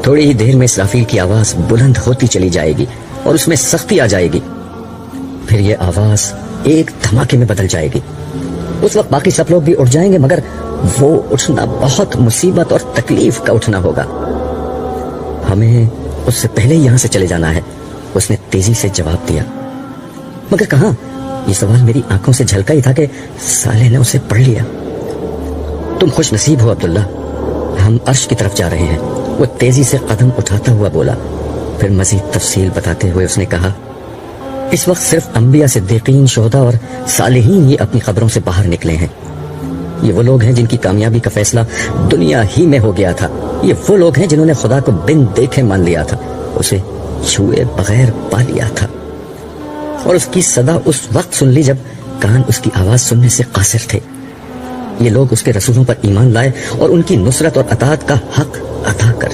تھوڑی ہی دیر میں اسرافیل کی آواز بلند ہوتی چلی جائے گی اور اس میں سختی آ جائے گی. پھر یہ آواز ایک دھماکے میں بدل جائے گی. اس وقت باقی سب لوگ بھی اٹھ جائیں گے، مگر وہ اٹھنا بہت مصیبت اور تکلیف کا اٹھنا ہوگا. ہمیں اس سے پہلے یہاں سے چلے جانا ہے. اس نے تیزی سے جواب دیا. مگر کہاں؟ یہ سوال میری آنکھوں سے جھلکا ہی تھا کہ صالح نے اسے پڑھ لیا. تم خوش نصیب ہو عبداللہ، ہم عرش کی طرف جا رہے ہیں. وہ تیزی سے قدم اٹھاتا ہوا بولا. پھر مزید تفصیل بتاتے ہوئے اس نے کہا، اس وقت صرف انبیاء، صدیقین، شہداء اور صالحین ہی اپنی قبروں سے باہر نکلے ہیں. یہ وہ لوگ ہیں جن کی کامیابی کا فیصلہ دنیا ہی میں ہو گیا تھا. یہ وہ لوگ ہیں جنہوں نے خدا کو بن دیکھے مان لیا تھا، اسے چھوئے بغیر پا لیا تھا، اور اس کی صدا اس وقت سن لی جب کان اس کی آواز سننے سے قاصر تھے. یہ لوگ اس کے رسولوں پر ایمان لائے اور ان کی نصرت اور اطاعت کا حق ادا کر